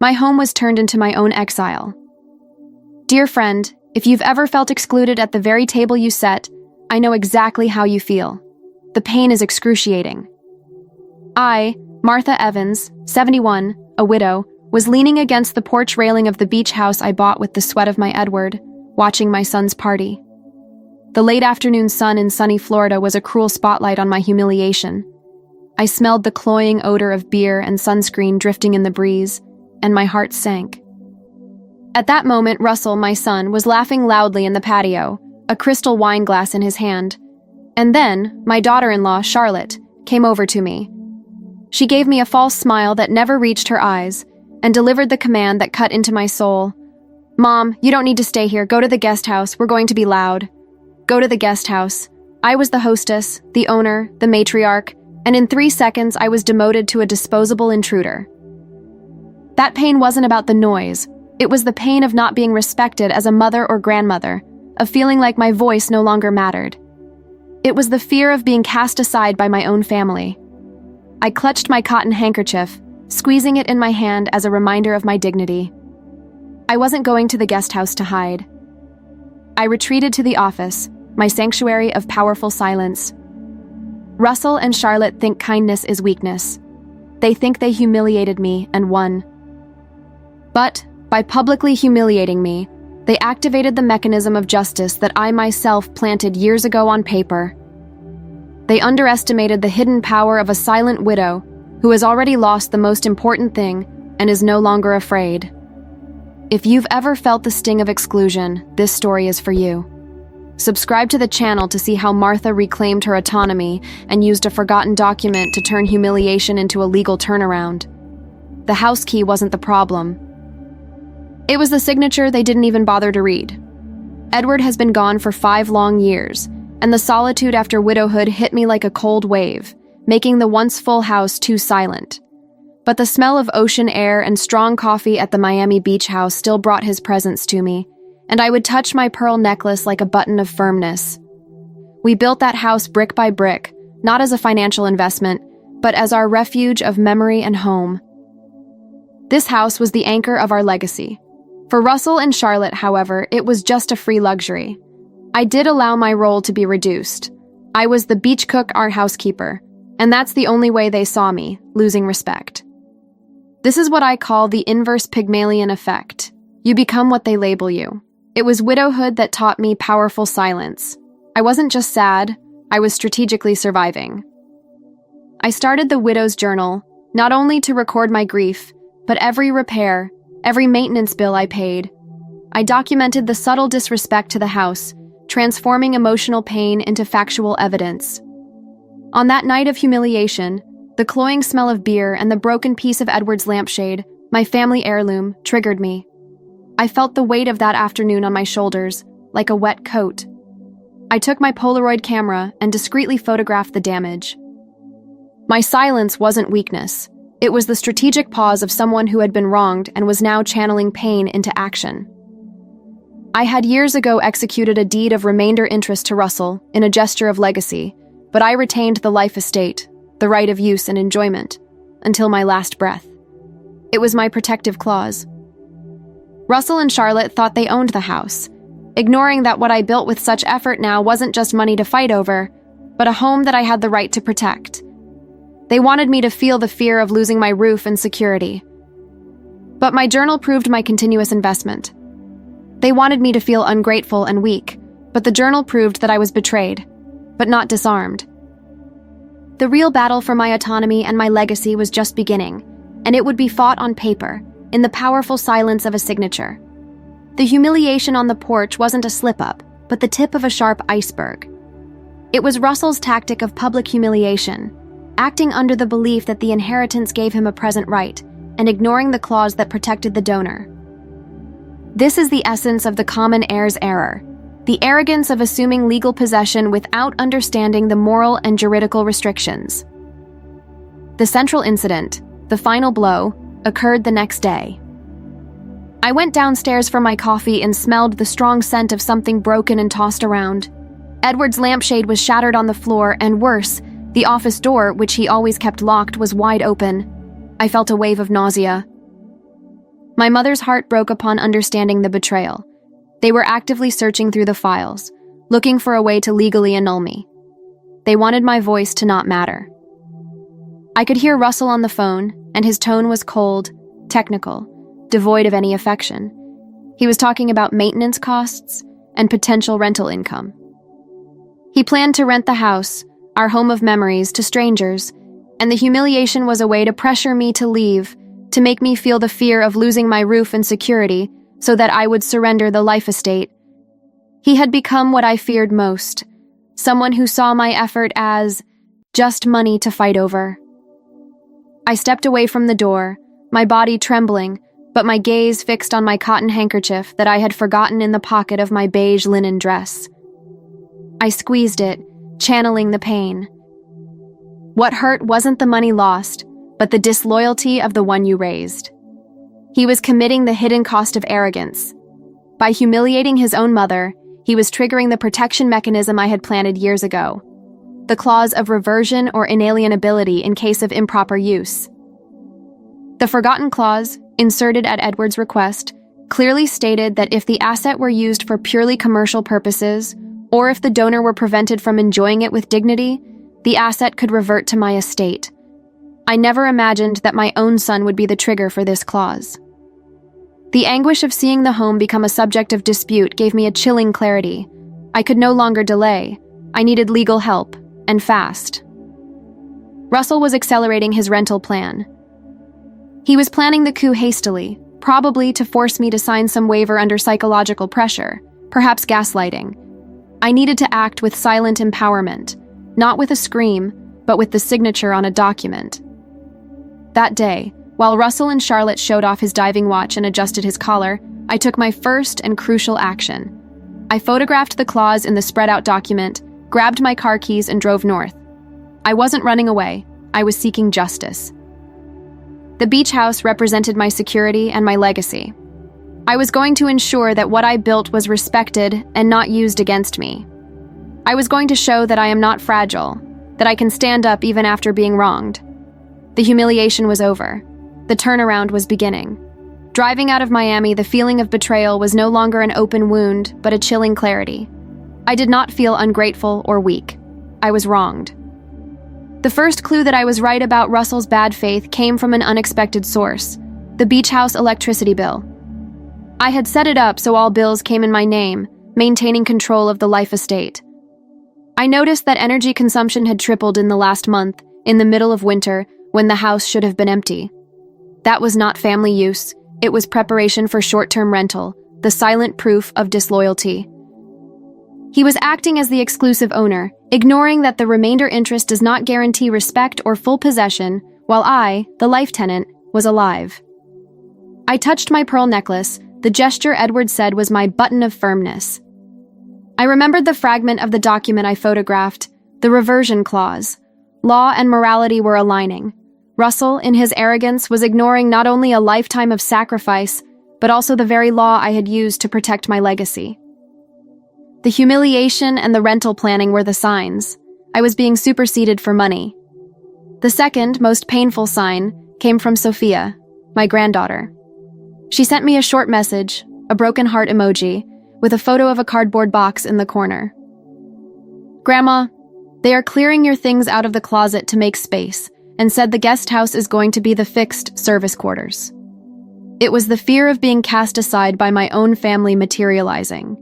My home was turned into my own exile. Dear friend, if you've ever felt excluded at the very table you set, I know exactly how you feel. The pain is excruciating. I, Martha Evans, 71, a widow, was leaning against the porch railing of the beach house I bought with the sweat of my Edward, watching my son's party. The late afternoon sun in sunny Florida was a cruel spotlight on my humiliation. I smelled the cloying odor of beer and sunscreen drifting in the breeze, and my heart sank. At that moment, Russell, my son, was laughing loudly in the patio, a crystal wine glass in his hand. And then, my daughter-in-law, Charlotte, came over to me. She gave me a false smile that never reached her eyes, and delivered the command that cut into my soul. Mom, you don't need to stay here. Go to the guest house. We're going to be loud. Go to the guest house. I was the hostess, the owner, the matriarch, and in 3 seconds I was demoted to a disposable intruder. That pain wasn't about the noise. It was the pain of not being respected as a mother or grandmother, of feeling like my voice no longer mattered. It was the fear of being cast aside by my own family. I clutched my cotton handkerchief, squeezing it in my hand as a reminder of my dignity. I wasn't going to the guest house to hide. I retreated to the office, my sanctuary of powerful silence. Russell and Charlotte think kindness is weakness. They think they humiliated me and won. But, by publicly humiliating me, they activated the mechanism of justice that I myself planted years ago on paper. They underestimated the hidden power of a silent widow who has already lost the most important thing and is no longer afraid. If you've ever felt the sting of exclusion, this story is for you. Subscribe to the channel to see how Martha reclaimed her autonomy and used a forgotten document to turn humiliation into a legal turnaround. The house key wasn't the problem. It was the signature they didn't even bother to read. Edward has been gone for 5 long years, and the solitude after widowhood hit me like a cold wave, making the once full house too silent. But the smell of ocean air and strong coffee at the Miami beach house still brought his presence to me, and I would touch my pearl necklace like a button of firmness. We built that house brick by brick, not as a financial investment, but as our refuge of memory and home. This house was the anchor of our legacy. For Russell and Charlotte, however, it was just a free luxury. I did allow my role to be reduced. I was the beach cook, our housekeeper, and that's the only way they saw me, losing respect. This is what I call the inverse Pygmalion effect. You become what they label you. It was widowhood that taught me powerful silence. I wasn't just sad, I was strategically surviving. I started the widow's journal, not only to record my grief, but every repair, every maintenance bill I paid. I documented the subtle disrespect to the house, transforming emotional pain into factual evidence. On that night of humiliation, the cloying smell of beer and the broken piece of Edward's lampshade, my family heirloom, triggered me. I felt the weight of that afternoon on my shoulders, like a wet coat. I took my Polaroid camera and discreetly photographed the damage. My silence wasn't weakness. It was the strategic pause of someone who had been wronged and was now channeling pain into action. I had years ago executed a deed of remainder interest to Russell in a gesture of legacy, but I retained the life estate, the right of use and enjoyment, until my last breath. It was my protective clause. Russell and Charlotte thought they owned the house, ignoring that what I built with such effort now wasn't just money to fight over, but a home that I had the right to protect. They wanted me to feel the fear of losing my roof and security. But my journal proved my continuous investment. They wanted me to feel ungrateful and weak, but the journal proved that I was betrayed, but not disarmed. The real battle for my autonomy and my legacy was just beginning, and it would be fought on paper, in the powerful silence of a signature. The humiliation on the porch wasn't a slip-up, but the tip of a sharp iceberg. It was Russell's tactic of public humiliation, acting under the belief that the inheritance gave him a present right, and ignoring the clause that protected the donor. This is the essence of the common heir's error, the arrogance of assuming legal possession without understanding the moral and juridical restrictions. The central incident, the final blow, occurred the next day. I went downstairs for my coffee and smelled the strong scent of something broken and tossed around. Edward's lampshade was shattered on the floor, and worse, the office door, which he always kept locked, was wide open. I felt a wave of nausea. My mother's heart broke upon understanding the betrayal. They were actively searching through the files, looking for a way to legally annul me. They wanted my voice to not matter. I could hear Russell on the phone, and his tone was cold, technical, devoid of any affection. He was talking about maintenance costs and potential rental income. He planned to rent the house, our home of memories, to strangers, and the humiliation was a way to pressure me to leave, to make me feel the fear of losing my roof and security so that I would surrender the life estate. He had become what I feared most, someone who saw my effort as just money to fight over. I stepped away from the door, my body trembling, but my gaze fixed on my cotton handkerchief that I had forgotten in the pocket of my beige linen dress. I squeezed it, channeling the pain. What hurt wasn't the money lost, but the disloyalty of the one you raised. He was committing the hidden cost of arrogance. By humiliating his own mother, he was triggering the protection mechanism I had planted years ago, the clause of reversion or inalienability in case of improper use. The forgotten clause, inserted at Edward's request, clearly stated that if the asset were used for purely commercial purposes, or if the donor were prevented from enjoying it with dignity, the asset could revert to my estate. I never imagined that my own son would be the trigger for this clause. The anguish of seeing the home become a subject of dispute gave me a chilling clarity. I could no longer delay. I needed legal help, and fast. Russell was accelerating his rental plan. He was planning the coup hastily, probably to force me to sign some waiver under psychological pressure, perhaps gaslighting. I needed to act with silent empowerment, not with a scream, but with the signature on a document. That day, while Russell and Charlotte showed off his diving watch and adjusted his collar, I took my first and crucial action. I photographed the clause in the spread-out document, grabbed my car keys, and drove north. I wasn't running away. I was seeking justice. The beach house represented my security and my legacy. I was going to ensure that what I built was respected and not used against me. I was going to show that I am not fragile, that I can stand up even after being wronged. The humiliation was over. The turnaround was beginning. Driving out of Miami, the feeling of betrayal was no longer an open wound, but a chilling clarity. I did not feel ungrateful or weak. I was wronged. The first clue that I was right about Russell's bad faith came from an unexpected source: the beach house electricity bill. I had set it up so all bills came in my name, maintaining control of the life estate. I noticed that energy consumption had tripled in the last month, in the middle of winter, when the house should have been empty. That was not family use, it was preparation for short-term rental, the silent proof of disloyalty. He was acting as the exclusive owner, ignoring that the remainder interest does not guarantee respect or full possession, while I, the life tenant, was alive. I touched my pearl necklace, the gesture Edward said was my button of firmness. I remembered the fragment of the document I photographed, the reversion clause. Law and morality were aligning. Russell, in his arrogance, was ignoring not only a lifetime of sacrifice, but also the very law I had used to protect my legacy. The humiliation and the rental planning were the signs. I was being superseded for money. The second, most painful sign came from Sophia, my granddaughter. She sent me a short message, a broken heart emoji, with a photo of a cardboard box in the corner. "Grandma, they are clearing your things out of the closet to make space, and said the guest house is going to be the fixed service quarters." It was the fear of being cast aside by my own family materializing.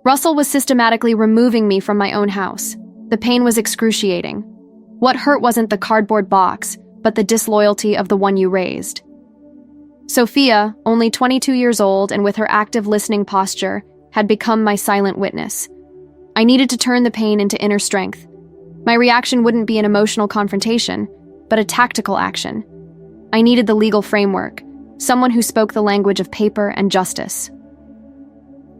Russell was systematically removing me from my own house. The pain was excruciating. What hurt wasn't the cardboard box, but the disloyalty of the one you raised. Sophia, only 22 years old and with her active listening posture, had become my silent witness. I needed to turn the pain into inner strength. My reaction wouldn't be an emotional confrontation, but a tactical action. I needed the legal framework, someone who spoke the language of paper and justice.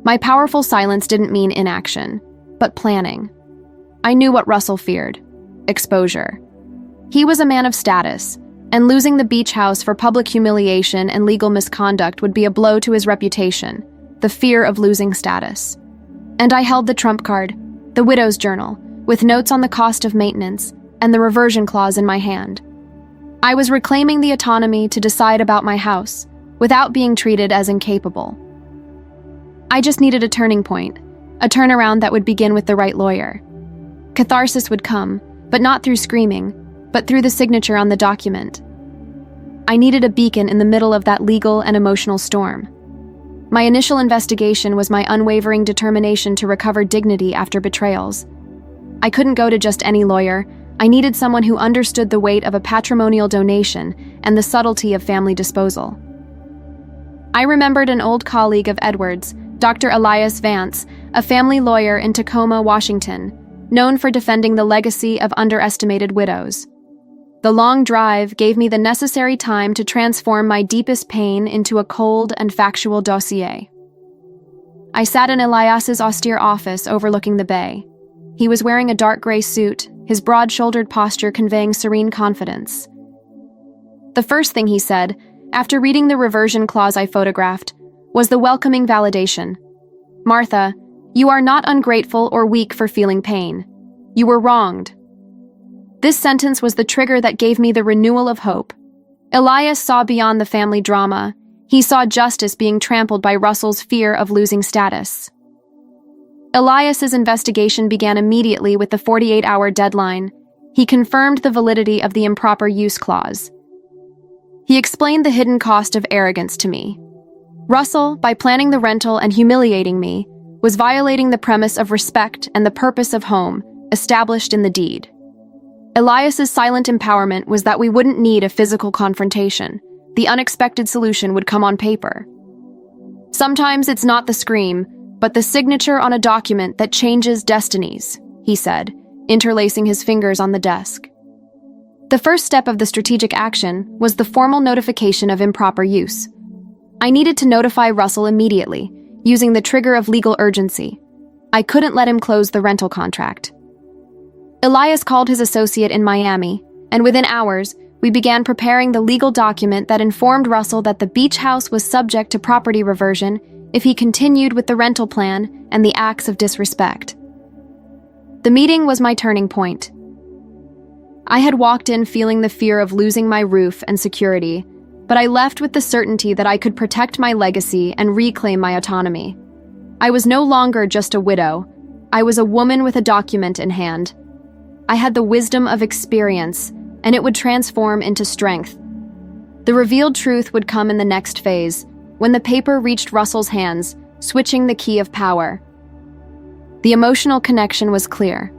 My powerful silence didn't mean inaction, but planning. I knew what Russell feared: exposure. He was a man of status, and losing the beach house for public humiliation and legal misconduct would be a blow to his reputation, the fear of losing status. And I held the trump card, the widow's journal, with notes on the cost of maintenance and the reversion clause in my hand. I was reclaiming the autonomy to decide about my house, without being treated as incapable. I just needed a turning point, a turnaround that would begin with the right lawyer. Catharsis would come, but not through screaming, but through the signature on the document. I needed a beacon in the middle of that legal and emotional storm. My initial investigation was my unwavering determination to recover dignity after betrayals. I couldn't go to just any lawyer. I needed someone who understood the weight of a patrimonial donation and the subtlety of family disposal. I remembered an old colleague of Edward's, Dr. Elias Vance, a family lawyer in Tacoma, Washington, known for defending the legacy of underestimated widows. The long drive gave me the necessary time to transform my deepest pain into a cold and factual dossier. I sat in Elias's austere office overlooking the bay. He was wearing a dark gray suit, his broad-shouldered posture conveying serene confidence. The first thing he said, after reading the reversion clause I photographed, was the welcoming validation. "Martha, you are not ungrateful or weak for feeling pain. You were wronged." This sentence was the trigger that gave me the renewal of hope. Elias saw beyond the family drama. He saw justice being trampled by Russell's fear of losing status. Elias's investigation began immediately with the 48-hour deadline. He confirmed the validity of the improper use clause. He explained the hidden cost of arrogance to me. Russell, by planning the rental and humiliating me, was violating the premise of respect and the purpose of home, established in the deed. Elias's silent empowerment was that we wouldn't need a physical confrontation. The unexpected solution would come on paper. "Sometimes it's not the scream, but the signature on a document that changes destinies," he said, interlacing his fingers on the desk. The first step of the strategic action was the formal notification of improper use. I needed to notify Russell immediately, using the trigger of legal urgency. I couldn't let him close the rental contract. Elias called his associate in Miami, and within hours, we began preparing the legal document that informed Russell that the beach house was subject to property reversion if he continued with the rental plan and the acts of disrespect. The meeting was my turning point. I had walked in feeling the fear of losing my roof and security, but I left with the certainty that I could protect my legacy and reclaim my autonomy. I was no longer just a widow. I was a woman with a document in hand. I had the wisdom of experience, and it would transform into strength. The revealed truth would come in the next phase, when the paper reached Russell's hands, switching the key of power. The emotional connection was clear.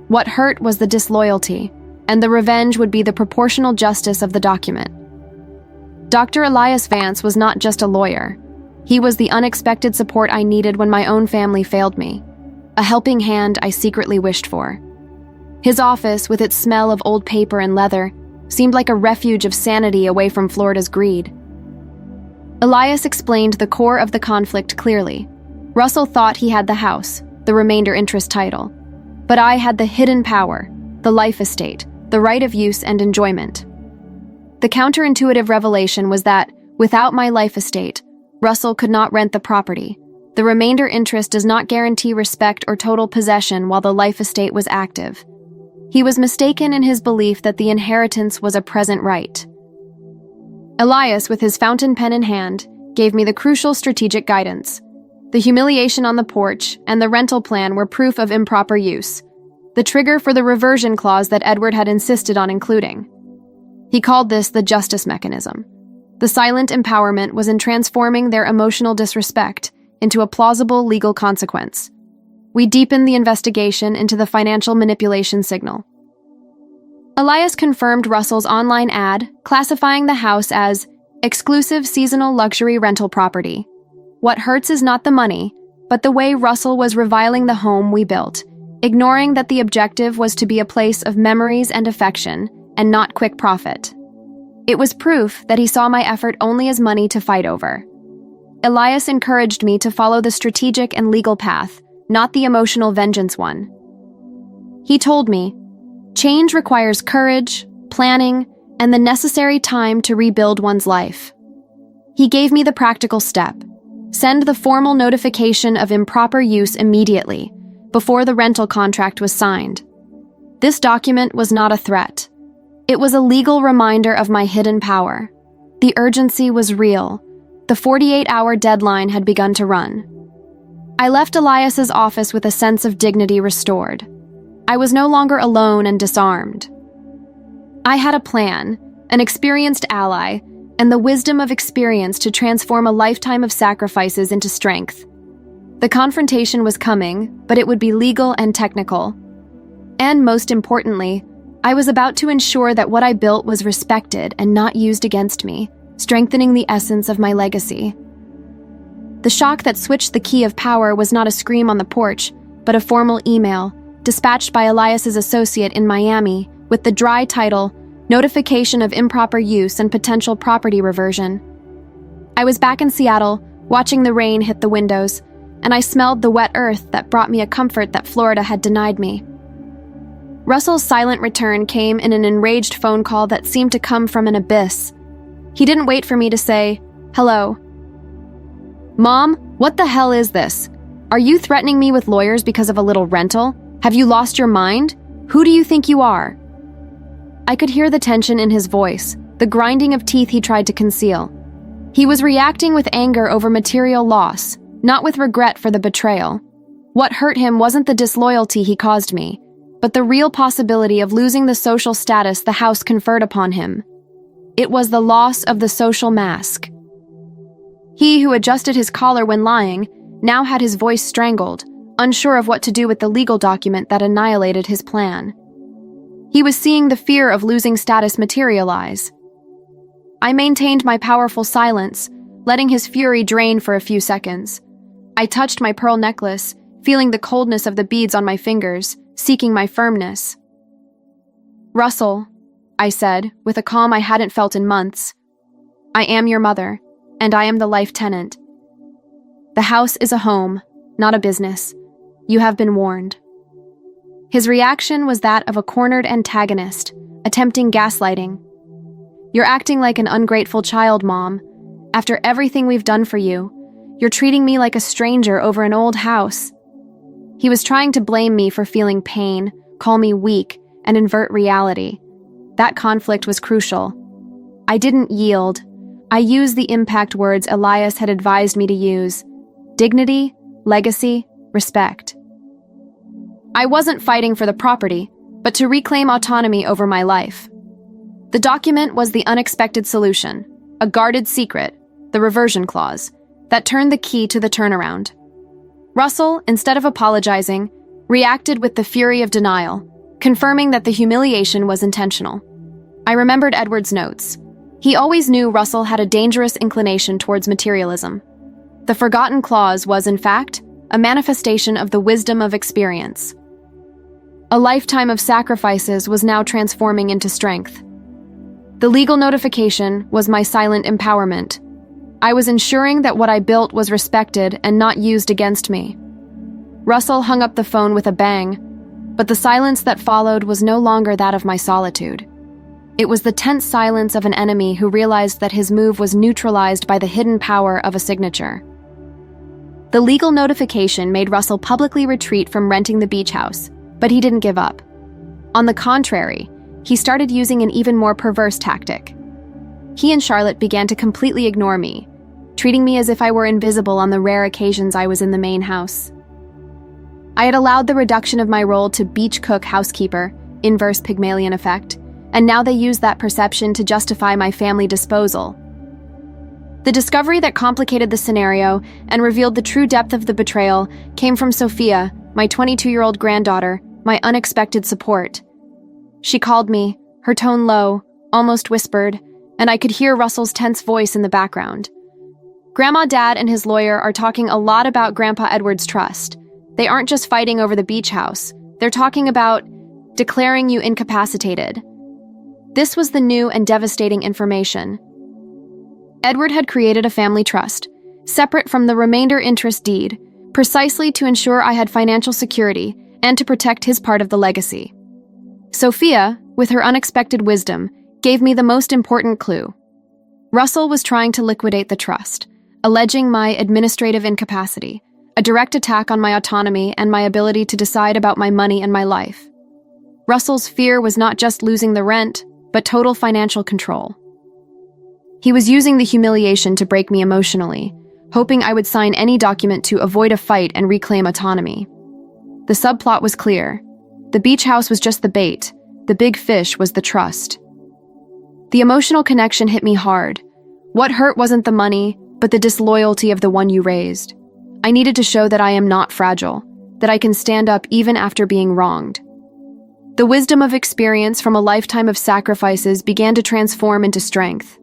What hurt was the disloyalty, and the revenge would be the proportional justice of the document. Dr. Elias Vance was not just a lawyer. He was the unexpected support I needed when my own family failed me, a helping hand I secretly wished for. His office, with its smell of old paper and leather, seemed like a refuge of sanity away from Florida's greed. Elias explained the core of the conflict clearly. Russell thought he had the house, the remainder interest title, but I had the hidden power, the life estate, the right of use and enjoyment. The counterintuitive revelation was that, without my life estate, Russell could not rent the property. The remainder interest does not guarantee respect or total possession while the life estate was active. He was mistaken in his belief that the inheritance was a present right. Elias, with his fountain pen in hand, gave me the crucial strategic guidance. The humiliation on the porch and the rental plan were proof of improper use, the trigger for the reversion clause that Edward had insisted on including. He called this the justice mechanism. The silent empowerment was in transforming their emotional disrespect into a plausible legal consequence. We deepened the investigation into the financial manipulation signal. Elias confirmed Russell's online ad, classifying the house as exclusive seasonal luxury rental property. What hurts is not the money, but the way Russell was reviling the home we built, ignoring that the objective was to be a place of memories and affection, and not quick profit. It was proof that he saw my effort only as money to fight over. Elias encouraged me to follow the strategic and legal path, not the emotional vengeance one. He told me, change requires courage, planning, and the necessary time to rebuild one's life. He gave me the practical step. Send the formal notification of improper use immediately, before the rental contract was signed. This document was not a threat. It was a legal reminder of my hidden power. The urgency was real. The 48-hour deadline had begun to run. I left Elias's office with a sense of dignity restored. I was no longer alone and disarmed. I had a plan, an experienced ally, and the wisdom of experience to transform a lifetime of sacrifices into strength. The confrontation was coming, but it would be legal and technical. And most importantly, I was about to ensure that what I built was respected and not used against me, strengthening the essence of my legacy. The shock that switched the key of power was not a scream on the porch, but a formal email, dispatched by Elias's associate in Miami, with the dry title, Notification of Improper Use and Potential Property Reversion. I was back in Seattle, watching the rain hit the windows, and I smelled the wet earth that brought me a comfort that Florida had denied me. Russell's silent return came in an enraged phone call that seemed to come from an abyss. He didn't wait for me to say, "Hello." "Mom, what the hell is this? Are you threatening me with lawyers because of a little rental? Have you lost your mind? Who do you think you are?" I could hear the tension in his voice, the grinding of teeth he tried to conceal. He was reacting with anger over material loss, not with regret for the betrayal. What hurt him wasn't the disloyalty he caused me, but the real possibility of losing the social status the house conferred upon him. It was the loss of the social mask. He who adjusted his collar when lying now had his voice strangled, unsure of what to do with the legal document that annihilated his plan. He was seeing the fear of losing status materialize. I maintained my powerful silence, letting his fury drain for a few seconds. I touched my pearl necklace, feeling the coldness of the beads on my fingers, seeking my firmness. "Russell," I said, with a calm I hadn't felt in months, "I am your mother, and I am the life tenant. The house is a home, not a business. You have been warned." His reaction was that of a cornered antagonist, attempting gaslighting. "You're acting like an ungrateful child, Mom. After everything we've done for you, you're treating me like a stranger over an old house." He was trying to blame me for feeling pain, call me weak, and invert reality. That conflict was crucial. I didn't yield. I used the impact words Elias had advised me to use: dignity, legacy, respect. I wasn't fighting for the property, but to reclaim autonomy over my life. The document was the unexpected solution, a guarded secret, the reversion clause, that turned the key to the turnaround. Russell, instead of apologizing, reacted with the fury of denial, confirming that the humiliation was intentional. I remembered Edward's notes. He always knew Russell had a dangerous inclination towards materialism. The forgotten clause was, in fact, a manifestation of the wisdom of experience. A lifetime of sacrifices was now transforming into strength. The legal notification was my silent empowerment. I was ensuring that what I built was respected and not used against me. Russell hung up the phone with a bang, but the silence that followed was no longer that of my solitude. It was the tense silence of an enemy who realized that his move was neutralized by the hidden power of a signature. The legal notification made Russell publicly retreat from renting the beach house, but he didn't give up. On the contrary, he started using an even more perverse tactic. He and Charlotte began to completely ignore me, treating me as if I were invisible on the rare occasions I was in the main house. I had allowed the reduction of my role to beach cook housekeeper, inverse Pygmalion effect, and now they used that perception to justify my family disposal. The discovery that complicated the scenario and revealed the true depth of the betrayal came from Sophia, my 22-year-old granddaughter, my unexpected support. She called me, her tone low, almost whispered, and I could hear Russell's tense voice in the background. "Grandma, Dad, and his lawyer are talking a lot about Grandpa Edward's trust. They aren't just fighting over the beach house. They're talking about declaring you incapacitated." This was the new and devastating information. Edward had created a family trust, separate from the remainder interest deed, precisely to ensure I had financial security and to protect his part of the legacy. Sophia, with her unexpected wisdom, gave me the most important clue. Russell was trying to liquidate the trust, alleging my administrative incapacity, a direct attack on my autonomy and my ability to decide about my money and my life. Russell's fear was not just losing the rent, but total financial control. He was using the humiliation to break me emotionally, hoping I would sign any document to avoid a fight and reclaim autonomy. The subplot was clear. The beach house was just the bait. The big fish was the trust. The emotional connection hit me hard. What hurt wasn't the money, but the disloyalty of the one you raised. I needed to show that I am not fragile, that I can stand up even after being wronged. The wisdom of experience from a lifetime of sacrifices began to transform into strength.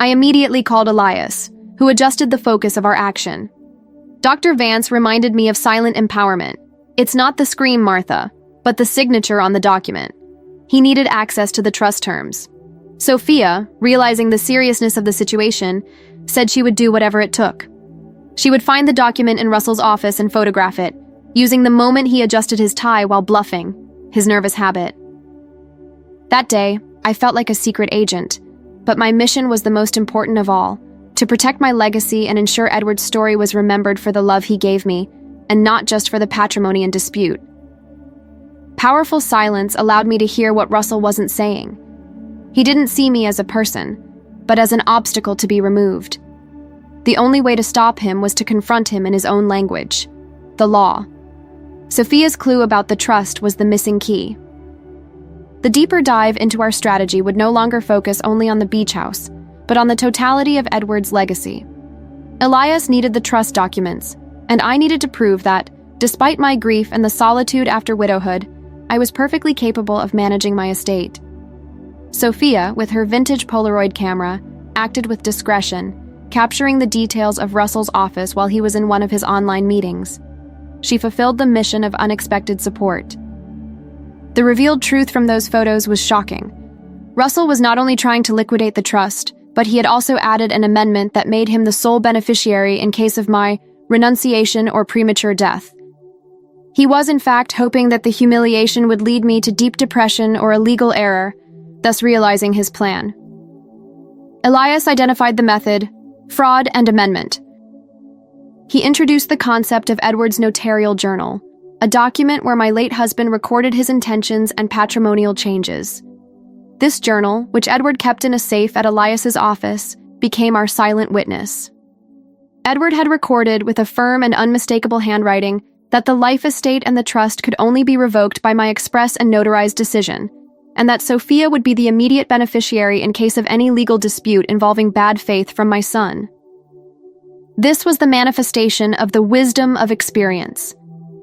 I immediately called Elias, who adjusted the focus of our action. Dr. Vance reminded me of silent empowerment. It's not the scream, Martha, but the signature on the document. He needed access to the trust terms. Sophia, realizing the seriousness of the situation, said she would do whatever it took. She would find the document in Russell's office and photograph it, using the moment he adjusted his tie while bluffing, his nervous habit. That day, I felt like a secret agent, but my mission was the most important of all, to protect my legacy and ensure Edward's story was remembered for the love he gave me, and not just for the patrimony and dispute. Powerful silence allowed me to hear what Russell wasn't saying. He didn't see me as a person, but as an obstacle to be removed. The only way to stop him was to confront him in his own language, the law. Sophia's clue about the trust was the missing key. The deeper dive into our strategy would no longer focus only on the beach house, but on the totality of Edward's legacy. Elias needed the trust documents, and I needed to prove that, despite my grief and the solitude after widowhood, I was perfectly capable of managing my estate. Sophia, with her vintage Polaroid camera, acted with discretion, capturing the details of Russell's office while he was in one of his online meetings. She fulfilled the mission of unexpected support. The revealed truth from those photos was shocking. Russell was not only trying to liquidate the trust, but he had also added an amendment that made him the sole beneficiary in case of my renunciation or premature death. He was, in fact, hoping that the humiliation would lead me to deep depression or a legal error, thus realizing his plan. Elias identified the method, fraud and amendment. He introduced the concept of Edward's notarial journal, a document where my late husband recorded his intentions and patrimonial changes. This journal, which Edward kept in a safe at Elias's office, became our silent witness. Edward had recorded with a firm and unmistakable handwriting that the life estate and the trust could only be revoked by my express and notarized decision, and that Sophia would be the immediate beneficiary in case of any legal dispute involving bad faith from my son. This was the manifestation of the wisdom of experience.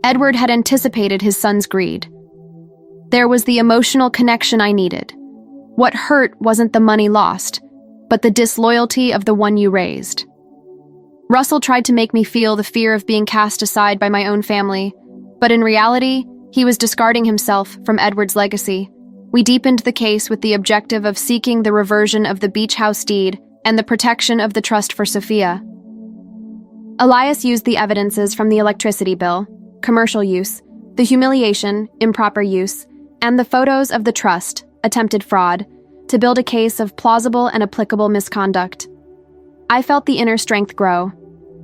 Edward had anticipated his son's greed. There was the emotional connection I needed. What hurt wasn't the money lost, but the disloyalty of the one you raised. Russell tried to make me feel the fear of being cast aside by my own family, but in reality, he was discarding himself from Edward's legacy. We deepened the case with the objective of seeking the reversion of the beach house deed and the protection of the trust for Sophia. Elias used the evidences from the electricity bill, commercial use, the humiliation, improper use, and the photos of the trust, attempted fraud, to build a case of plausible and applicable misconduct. I felt the inner strength grow.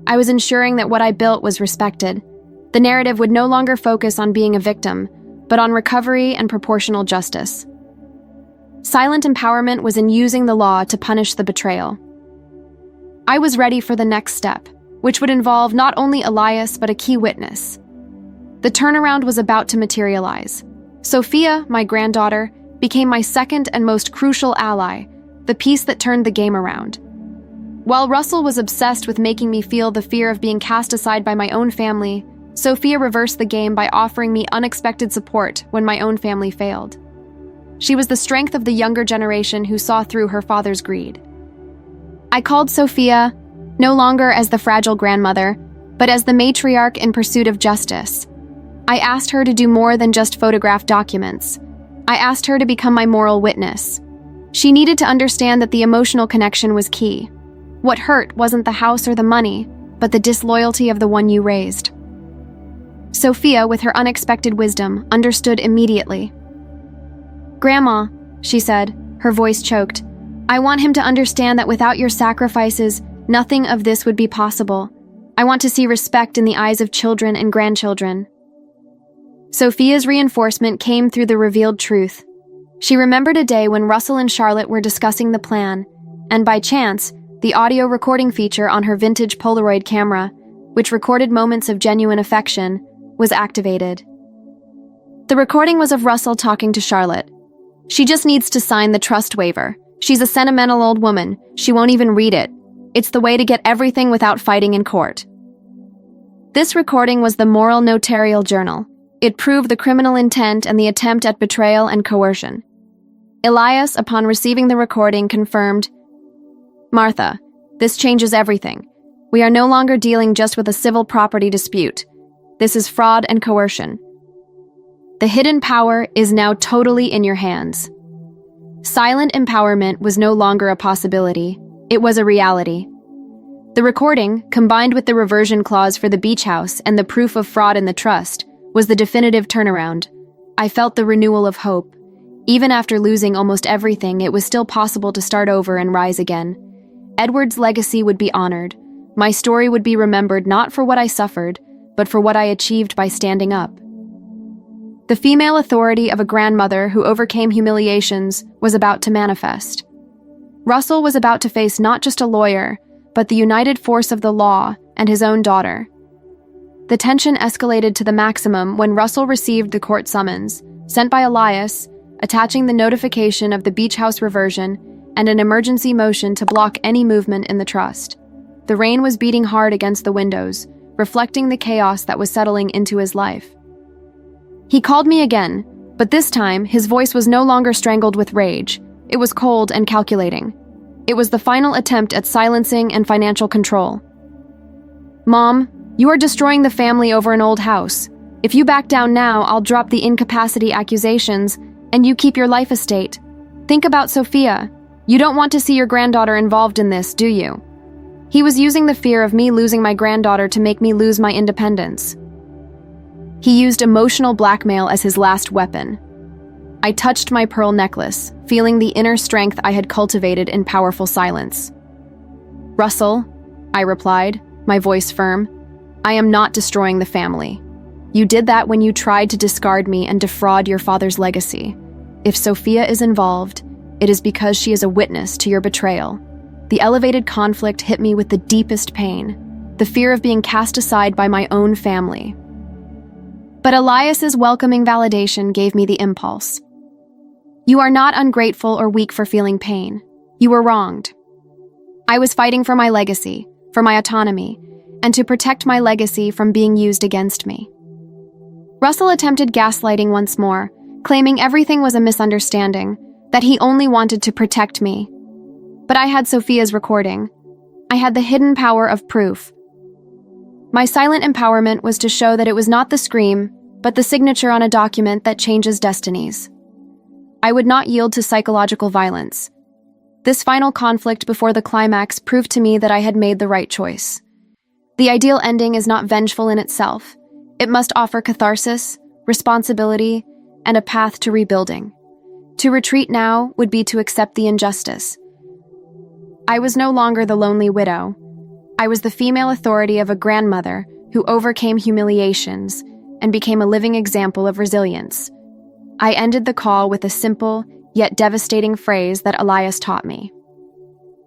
I was ensuring that what I built was respected. The narrative would no longer focus on being a victim, but on recovery and proportional justice. Silent empowerment was in using the law to punish the betrayal. I was ready for the next step, which would involve not only Elias but a key witness. The turnaround was about to materialize. Sophia, my granddaughter, became my second and most crucial ally, the piece that turned the game around. While Russell was obsessed with making me feel the fear of being cast aside by my own family, Sophia reversed the game by offering me unexpected support when my own family failed. She was the strength of the younger generation who saw through her father's greed. I called Sophia no longer as the fragile grandmother, but as the matriarch in pursuit of justice. I asked her to do more than just photograph documents. I asked her to become my moral witness. She needed to understand that the emotional connection was key. What hurt wasn't the house or the money, but the disloyalty of the one you raised. Sophia, with her unexpected wisdom, understood immediately. "Grandma," she said, her voice choked, "I want him to understand that without your sacrifices, nothing of this would be possible. I want to see respect in the eyes of children and grandchildren." Sophia's reinforcement came through the revealed truth. She remembered a day when Russell and Charlotte were discussing the plan, and by chance, the audio recording feature on her vintage Polaroid camera, which recorded moments of genuine affection, was activated. The recording was of Russell talking to Charlotte. "She just needs to sign the trust waiver. She's a sentimental old woman. She won't even read it. It's the way to get everything without fighting in court." This recording was the moral notarial journal. It proved the criminal intent and the attempt at betrayal and coercion. Elias, upon receiving the recording, confirmed, "Martha, this changes everything. We are no longer dealing just with a civil property dispute. This is fraud and coercion. The hidden power is now totally in your hands." Silent empowerment was no longer a possibility. It was a reality. The recording, combined with the reversion clause for the beach house and the proof of fraud in the trust, was the definitive turnaround. I felt the renewal of hope. Even after losing almost everything, it was still possible to start over and rise again. Edward's legacy would be honored. My story would be remembered not for what I suffered, but for what I achieved by standing up. The female authority of a grandmother who overcame humiliations was about to manifest. Russell was about to face not just a lawyer, but the united force of the law and his own daughter. The tension escalated to the maximum when Russell received the court summons, sent by Elias, attaching the notification of the beach house reversion and an emergency motion to block any movement in the trust. The rain was beating hard against the windows, reflecting the chaos that was settling into his life. He called me again, but this time his voice was no longer strangled with rage. It was cold and calculating. It was the final attempt at silencing and financial control. "Mom, you are destroying the family over an old house. If you back down now, I'll drop the incapacity accusations, and you keep your life estate. Think about Sophia. You don't want to see your granddaughter involved in this, do you?" He was using the fear of me losing my granddaughter to make me lose my independence. He used emotional blackmail as his last weapon. I touched my pearl necklace, feeling the inner strength I had cultivated in powerful silence. "Russell," I replied, my voice firm, "I am not destroying the family. You did that when you tried to discard me and defraud your father's legacy. If Sophia is involved, it is because she is a witness to your betrayal." The elevated conflict hit me with the deepest pain, the fear of being cast aside by my own family. But Elias's welcoming validation gave me the impulse. "You are not ungrateful or weak for feeling pain. You were wronged. I was fighting for my legacy, for my autonomy, and to protect my legacy from being used against me." Russell attempted gaslighting once more, claiming everything was a misunderstanding, that he only wanted to protect me. But I had Sophia's recording. I had the hidden power of proof. My silent empowerment was to show that it was not the scream, but the signature on a document that changes destinies. I would not yield to psychological violence. This final conflict before the climax proved to me that I had made the right choice. The ideal ending is not vengeful in itself. It must offer catharsis, responsibility, and a path to rebuilding. To retreat now would be to accept the injustice. I was no longer the lonely widow. I was the female authority of a grandmother who overcame humiliations and became a living example of resilience. I ended the call with a simple, yet devastating phrase that Elias taught me.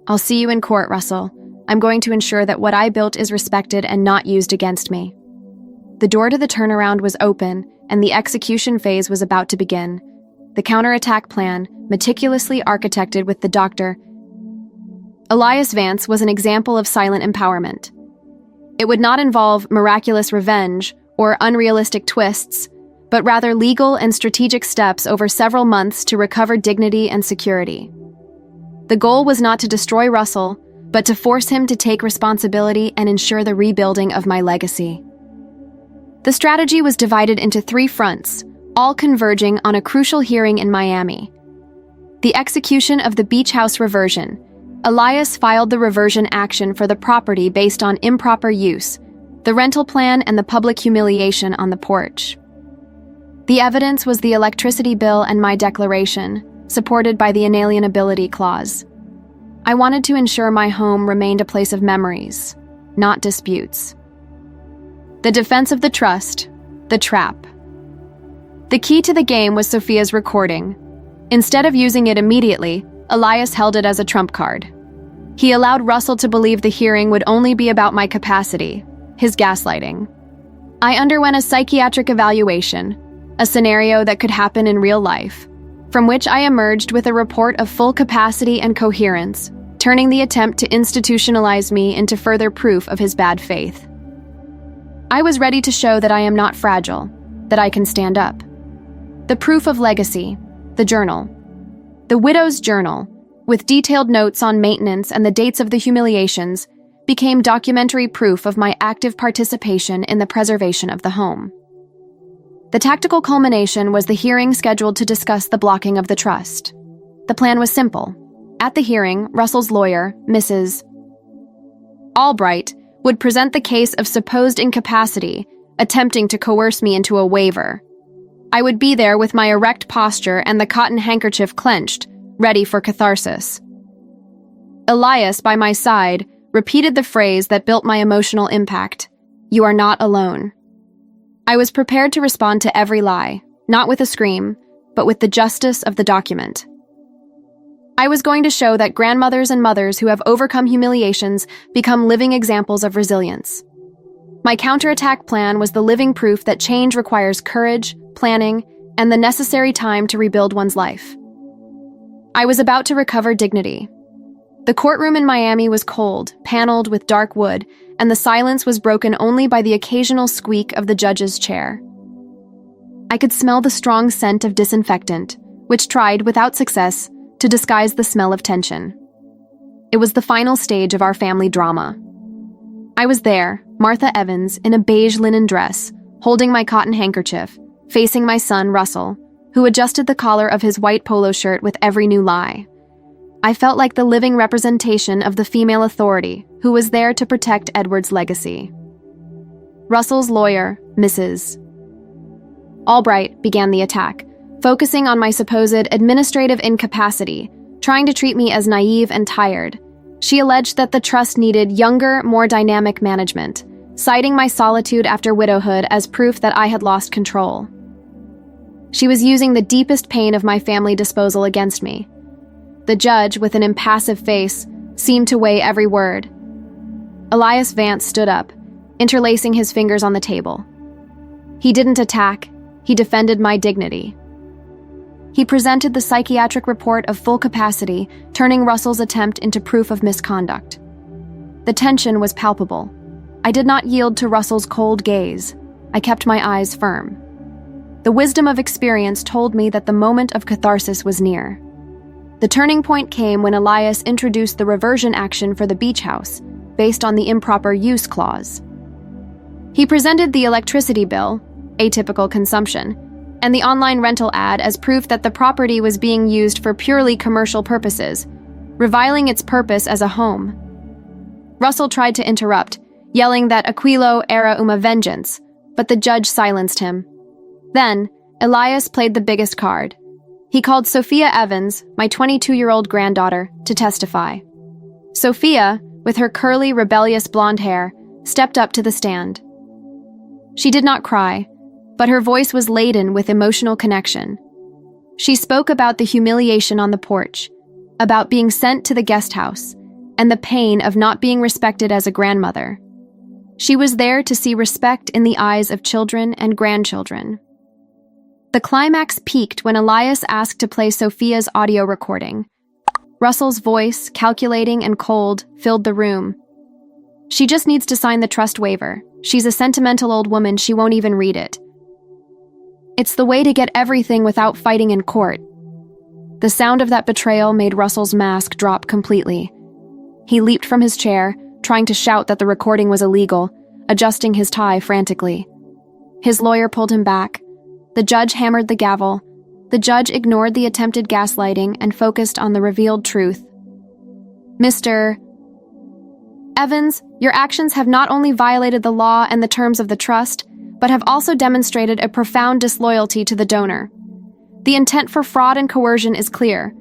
"I'll see you in court, Russell. I'm going to ensure that what I built is respected and not used against me." The door to the turnaround was open, and the execution phase was about to begin. The counterattack plan, meticulously architected with the Dr. Elias Vance, was an example of silent empowerment. It would not involve miraculous revenge or unrealistic twists, but rather legal and strategic steps over several months to recover dignity and security. The goal was not to destroy Russell, but to force him to take responsibility and ensure the rebuilding of my legacy. The strategy was divided into 3 fronts, all converging on a crucial hearing in Miami. The execution of the beach house reversion. Elias filed the reversion action for the property based on improper use, the rental plan, and the public humiliation on the porch. The evidence was the electricity bill and my declaration, supported by the inalienability clause. I wanted to ensure my home remained a place of memories, not disputes. The defense of the trust, the trap. The key to the game was Sophia's recording. Instead of using it immediately, Elias held it as a trump card. He allowed Russell to believe the hearing would only be about my capacity, his gaslighting. I underwent a psychiatric evaluation, a scenario that could happen in real life, from which I emerged with a report of full capacity and coherence, turning the attempt to institutionalize me into further proof of his bad faith. I was ready to show that I am not fragile, that I can stand up. The proof of legacy, the journal. The widow's journal, with detailed notes on maintenance and the dates of the humiliations, became documentary proof of my active participation in the preservation of the home. The tactical culmination was the hearing scheduled to discuss the blocking of the trust. The plan was simple. At the hearing, Russell's lawyer, Mrs. Albright, would present the case of supposed incapacity, attempting to coerce me into a waiver. I would be there with my erect posture and the cotton handkerchief clenched, ready for catharsis. Elias, by my side, repeated the phrase that built my emotional impact: "You are not alone." I was prepared to respond to every lie, not with a scream, but with the justice of the document. I was going to show that grandmothers and mothers who have overcome humiliations become living examples of resilience. My counterattack plan was the living proof that change requires courage, planning, and the necessary time to rebuild one's life. I was about to recover dignity. The courtroom in Miami was cold, paneled with dark wood, and the silence was broken only by the occasional squeak of the judge's chair. I could smell the strong scent of disinfectant, which tried, without success, to disguise the smell of tension. It was the final stage of our family drama. I was there, Martha Evans, in a beige linen dress, holding my cotton handkerchief, facing my son, Russell, who adjusted the collar of his white polo shirt with every new lie. I felt like the living representation of the female authority who was there to protect Edward's legacy. Russell's lawyer, Mrs. Albright, began the attack, focusing on my supposed administrative incapacity, trying to treat me as naive and tired. She alleged that the trust needed younger, more dynamic management, citing my solitude after widowhood as proof that I had lost control. She was using the deepest pain of my family disposal against me. The judge, with an impassive face, seemed to weigh every word. Elias Vance stood up, interlacing his fingers on the table. He didn't attack, he defended my dignity. He presented the psychiatric report of full capacity, turning Russell's attempt into proof of misconduct. The tension was palpable. I did not yield to Russell's cold gaze. I kept my eyes firm. The wisdom of experience told me that the moment of catharsis was near. The turning point came when Elias introduced the reversion action for the beach house, based on the improper use clause. He presented the electricity bill, atypical consumption, and the online rental ad as proof that the property was being used for purely commercial purposes, reviling its purpose as a home. Russell tried to interrupt, yelling that Aquilo era uma vengeance, but the judge silenced him. Then, Elias played the biggest card. He called Sophia Evans, my 22-year-old granddaughter, to testify. Sophia, with her curly, rebellious blonde hair, stepped up to the stand. She did not cry, but her voice was laden with emotional connection. She spoke about the humiliation on the porch, about being sent to the guest house, and the pain of not being respected as a grandmother. She was there to see respect in the eyes of children and grandchildren. The climax peaked when Elias asked to play Sophia's audio recording. Russell's voice, calculating and cold, filled the room. "She just needs to sign the trust waiver. She's a sentimental old woman, she won't even read it. It's the way to get everything without fighting in court." The sound of that betrayal made Russell's mask drop completely. He leaped from his chair, trying to shout that the recording was illegal, adjusting his tie frantically. His lawyer pulled him back. The judge hammered the gavel. The judge ignored the attempted gaslighting and focused on the revealed truth. "Mr. Evans, your actions have not only violated the law and the terms of the trust, but have also demonstrated a profound disloyalty to the donor. The intent for fraud and coercion is clear.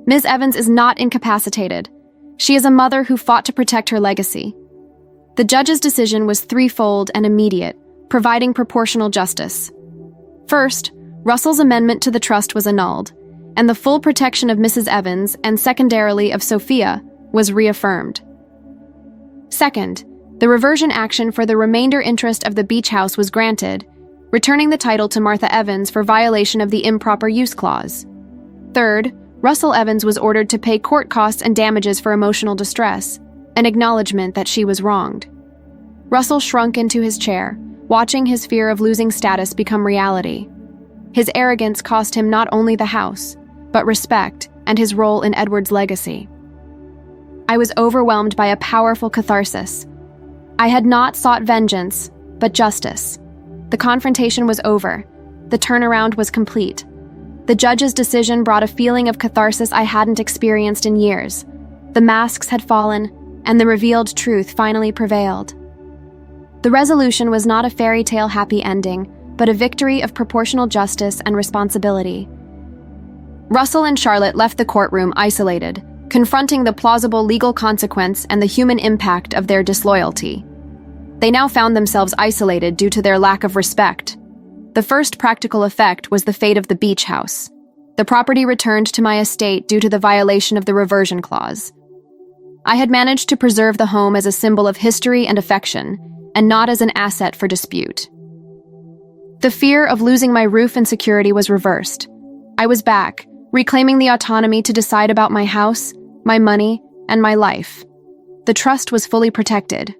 Ms. Evans is not incapacitated. She is a mother who fought to protect her legacy." The judge's decision was threefold and immediate, providing proportional justice. First, Russell's amendment to the trust was annulled, and the full protection of Mrs. Evans, and secondarily of Sophia, was reaffirmed. Second, the reversion action for the remainder interest of the beach house was granted, returning the title to Martha Evans for violation of the improper use clause. Third, Russell Evans was ordered to pay court costs and damages for emotional distress, an acknowledgement that she was wronged. Russell shrunk into his chair, watching his fear of losing status become reality. His arrogance cost him not only the house, but respect and his role in Edward's legacy. I was overwhelmed by a powerful catharsis. I had not sought vengeance, but justice. The confrontation was over. The turnaround was complete. The judge's decision brought a feeling of catharsis I hadn't experienced in years. The masks had fallen, and the revealed truth finally prevailed. The resolution was not a fairy tale happy ending, but a victory of proportional justice and responsibility. Russell and Charlotte left the courtroom isolated, confronting the plausible legal consequence and the human impact of their disloyalty. They now found themselves isolated due to their lack of respect. The first practical effect was the fate of the beach house. The property returned to my estate due to the violation of the reversion clause. I had managed to preserve the home as a symbol of history and affection, and not as an asset for dispute. The fear of losing my roof and security was reversed. I was back, reclaiming the autonomy to decide about my house, my money, and my life. The trust was fully protected.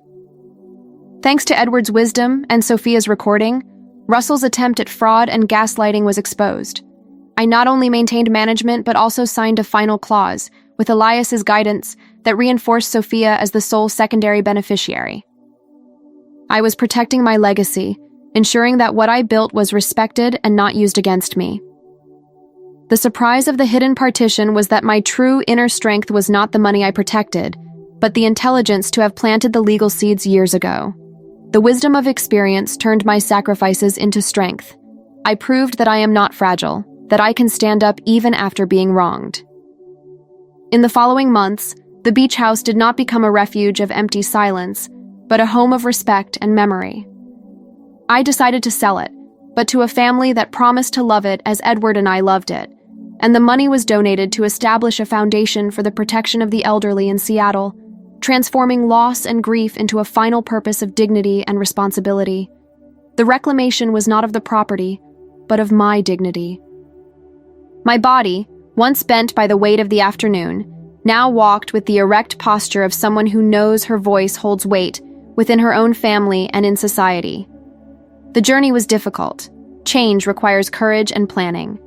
Thanks to Edward's wisdom and Sophia's recording, Russell's attempt at fraud and gaslighting was exposed. I not only maintained management but also signed a final clause, with Elias's guidance, that reinforced Sophia as the sole secondary beneficiary. I was protecting my legacy, ensuring that what I built was respected and not used against me. The surprise of the hidden partition was that my true inner strength was not the money I protected, but the intelligence to have planted the legal seeds years ago. The wisdom of experience turned my sacrifices into strength. I proved that I am not fragile, that I can stand up even after being wronged. In the following months, the beach house did not become a refuge of empty silence, but a home of respect and memory. I decided to sell it, but to a family that promised to love it as Edward and I loved it, and the money was donated to establish a foundation for the protection of the elderly in Seattle, transforming loss and grief into a final purpose of dignity and responsibility. The reclamation was not of the property, but of my dignity. My body, once bent by the weight of the afternoon, now walked with the erect posture of someone who knows her voice holds weight within her own family and in society. The journey was difficult. Change requires courage and planning.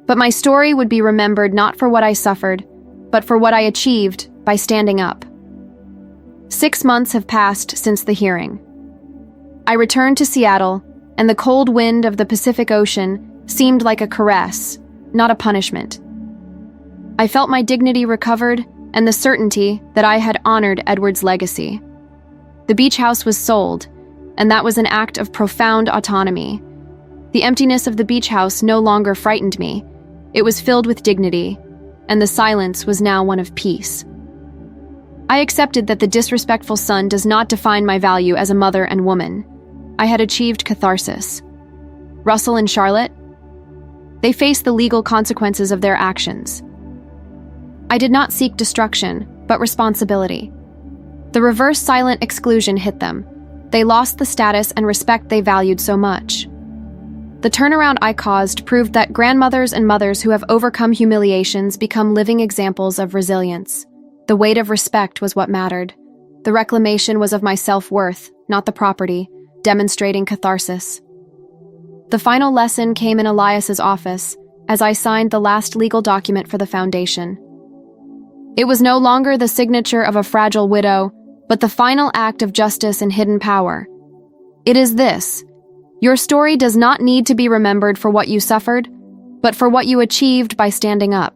But my story would be remembered not for what I suffered, but for what I achieved by standing up. 6 months have passed since the hearing. I returned to Seattle, and the cold wind of the Pacific Ocean seemed like a caress, not a punishment. I felt my dignity recovered and the certainty that I had honored Edward's legacy. The beach house was sold, and that was an act of profound autonomy. The emptiness of the beach house no longer frightened me. It was filled with dignity, and the silence was now one of peace. I accepted that the disrespectful son does not define my value as a mother and woman. I had achieved catharsis. Russell and Charlotte? They faced the legal consequences of their actions. I did not seek destruction, but responsibility. The reverse silent exclusion hit them. They lost the status and respect they valued so much. The turnaround I caused proved that grandmothers and mothers who have overcome humiliations become living examples of resilience. The weight of respect was what mattered. The reclamation was of my self-worth, not the property, demonstrating catharsis. The final lesson came in Elias's office as I signed the last legal document for the foundation. It was no longer the signature of a fragile widow, but the final act of justice and hidden power. It is this: your story does not need to be remembered for what you suffered, but for what you achieved by standing up.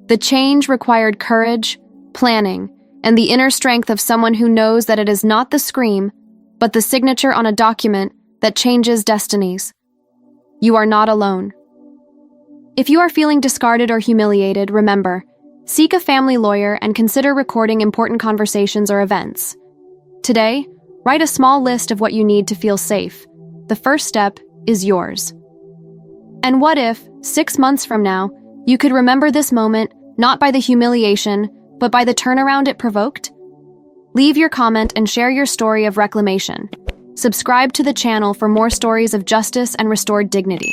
The change required courage, planning, and the inner strength of someone who knows that it is not the scream, but the signature on a document that changes destinies. You are not alone. If you are feeling discarded or humiliated, remember, seek a family lawyer and consider recording important conversations or events. Today, write a small list of what you need to feel safe. The first step is yours. And what if, 6 months from now, you could remember this moment not by the humiliation, but by the turnaround it provoked? Leave your comment and share your story of reclamation. Subscribe to the channel for more stories of justice and restored dignity.